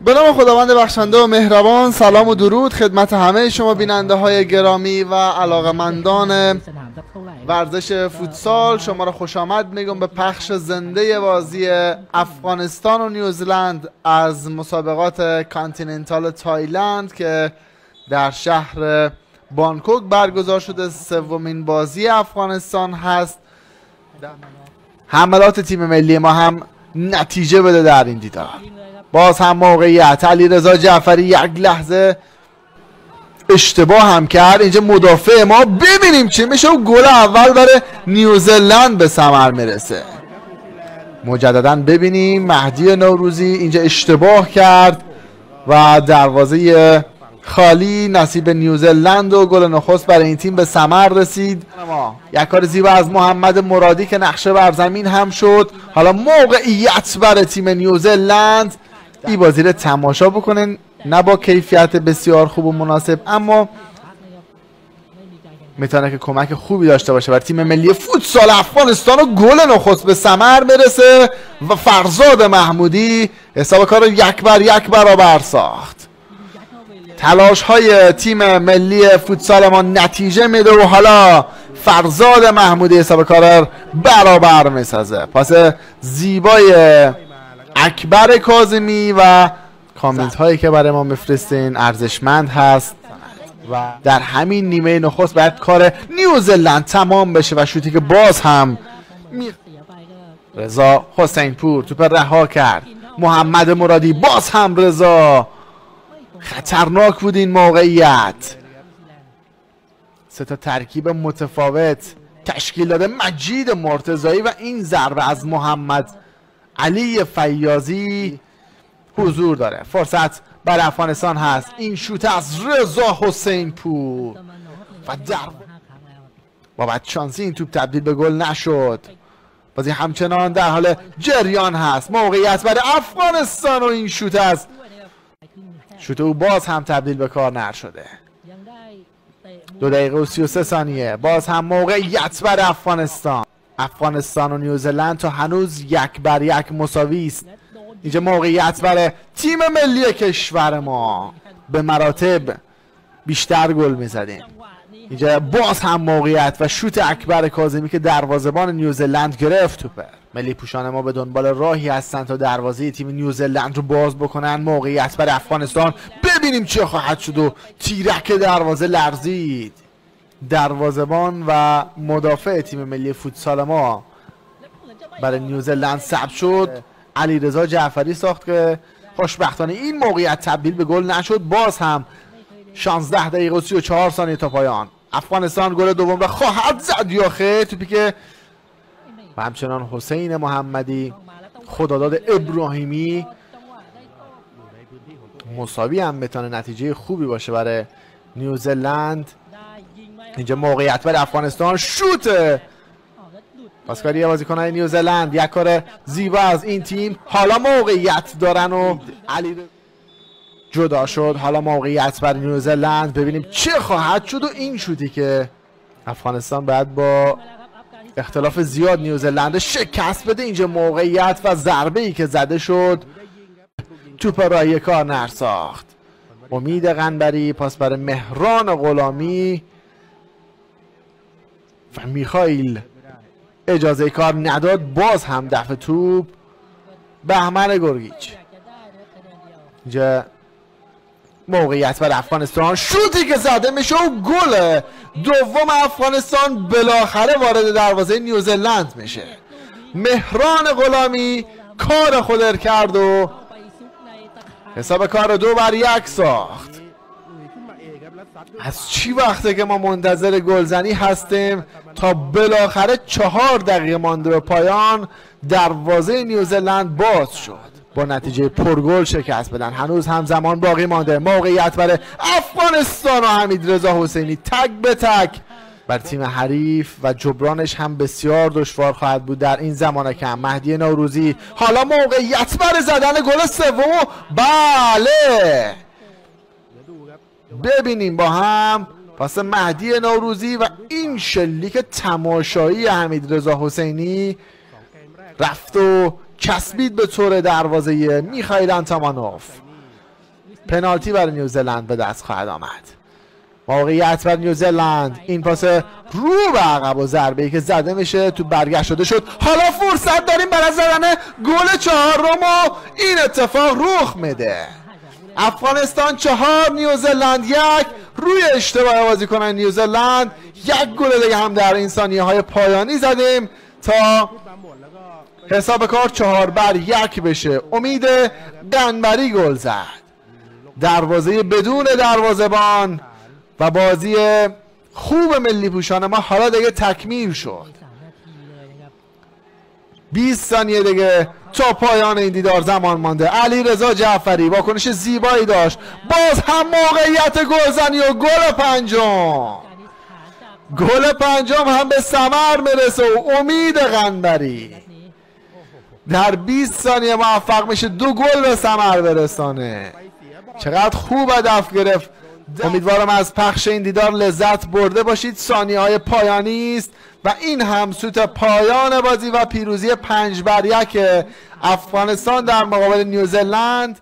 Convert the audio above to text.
به نام خداوند بخشنده و مهربان. سلام و درود خدمت همه شما بیننده های گرامی و علاقمندان ورزش فوتسال. شما را خوش آمد میگم به پخش زنده بازی افغانستان و نیوزلند از مسابقات کانتیننتال تایلند که در شهر بانکوک برگزار شده. سومین بازی افغانستان هست. حملات تیم ملی ما هم نتیجه بده در این دیدار. باز هم موقعیت علیرضا جعفری یک لحظه اشتباه هم کرد. اینجا مدافع ما ببینیم چی میشه و گل اول برای نیوزلند به ثمر میرسه. مجددا ببینیم مهدی نوروزی اینجا اشتباه کرد و دروازه خالی نصیب نیوزلند و گل نخست برای این تیم به ثمر رسید. یک کار زیبا از محمد مرادی که نقشه بر زمین هم شد. حالا موقعیت برای تیم نیوزلند. این بازی رو تماشا بکنین، نه با کیفیت بسیار خوب و مناسب اما میتونه که کمک خوبی داشته باشه برای تیم ملی فوتسال افغانستان و گل نخست به ثمر برسه و فرزاد محمودی حساب کار رو 1-1 برابر ساخت. تلاش های تیم ملی فوتسال ما نتیجه میده و حالا فرزاد محمودی حساب کار رو برابر میسازه. پاس زیبای اکبر کاظمی و کامنت هایی که برای ما میفرستین ارزشمند هست و در همین نیمه نخست باید کار نیوزلند تمام بشه و شوتی که باز هم رضا حسین پور توپ رها کرد. محمد مرادی باز هم رضا. خطرناک بود این موقعیت. سه تا ترکیب متفاوت تشکیل داده مجید مرتضایی و این ضربه از محمد علی فیاضی حضور داره. فرصت برای افغانستان هست. این شوت از رضا حسین پور و بعد شانسی این توپ تبدیل به گل نشد. بازی همچنان در حال جریان هست. موقعیت برای افغانستان و این شوت او باز هم تبدیل به کار نشده. 2 دقیقه و 33 ثانیه. باز هم موقعیت برای افغانستان و نیوزلند تا هنوز 1-1 مساوی است. اینجا موقعیت برای تیم ملی کشور ما. به مراتب بیشتر گل میزدیم. اینجا باز هم موقعیت و شوت اکبر کاظمی که دروازه‌بان نیوزلند گرفت توپه. ملی پوشان ما به دنبال راهی هستن تا دروازه تیم نیوزلند رو باز بکنن. موقعیت برای افغانستان. ببینیم چه خواهد شد و تیرک دروازه لرزید. دروازه‌بان و مدافع تیم ملی فوتسال ما برای نیوزلند ثبت شد. علیرضا جعفری ساخت که خوشبختانه این موقعیت تبدیل به گل نشد. باز هم 16 دقیقه و 34 ثانیه تا پایان. افغانستان گل دوم را خواهد زد یا خیر. توپی که و همچنان حسین محمدی خداداد ابراهیمی مساوی هم بتونه نتیجه خوبی باشه برای نیوزلند. اینجا موقعیت برای افغانستان. شوت پاسکاری بازیکنان نیوزلند. یک کار زیبا از این تیم. حالا موقعیت دارن و علی جدا شد. حالا موقعیت برای نیوزلند. ببینیم چه خواهد شد و این شوتی که افغانستان باید با اختلاف زیاد نیوزلند شکست بده. اینجا موقعیت و ضربه ای که زده شد توپ را یک کار نرساخت. امید قنبری پاس برای مهران غلامی و میخائیل اجازه کار نداد. باز هم دفع توپ بهمن گرگیچ. اینجا موقعیت برای افغانستان. شوتی که زده میشه و گل دوم افغانستان بالاخره وارد دروازه نیوزلند میشه. مهران غلامی کار خود کرد و حساب کار 2-1 ساخت. از چی وقته که ما منتظر گلزنی هستیم تا بالاخره 4 دقیقه مانده به پایان دروازه نیوزلند باز شد. با نتیجه پرگل شکست بدن. هنوز هم زمان باقی مانده. موقعیت برای افغانستان و حمید رضا حسینی تک به تک بر تیم حریف و جبرانش هم بسیار دشوار خواهد بود در این زمان کم. مهدی نوروزی حالا موقعیت برای زدن گل سوم. بله ببینیم با هم پاس مهدی نوروزی و این شلیک تماشایی حمید رضا حسینی رفت و چسبید به طور دروازه میخائیل انتمانوف. پنالتی برای نیوزلند به دست خواهد آمد. موقعیت برای نیوزلند، این پاس رو به عقب و ضربه‌ای که زده میشه تو برگشت شده شد. حالا فرصت داریم برای زدن گل چهارم و این اتفاق رخ میده. افغانستان 4 نیوزلند 1 روی اشتباه بازیکنان نیوزلند. یک گل دیگه هم در این ثانیه‌های پایانی زدیم تا حساب کار 4-1 بشه. امید قنبری گل زد. دروازه بدون دروازه‌بان و بازی خوب ملی پوشان ما حالا دیگه تکمیل شد. 20 ثانیه دیگه تا پایان این دیدار زمان مانده. علیرضا جعفری واکنش زیبایی داشت. باز هم موقعیت گلزنی و گل پنجم. گل پنجم هم به ثمر میرسه و امید قنبری در 20 ثانیه موفق میشه 2 گل به ثمر برسانه. چقدر خوب هدف گرفت. امیدوارم از پخش این دیدار لذت برده باشید. ثانیه‌های پایانی است و این هم سوت پایان بازی و پیروزی 5-1 افغانستان در مقابل نیوزلند.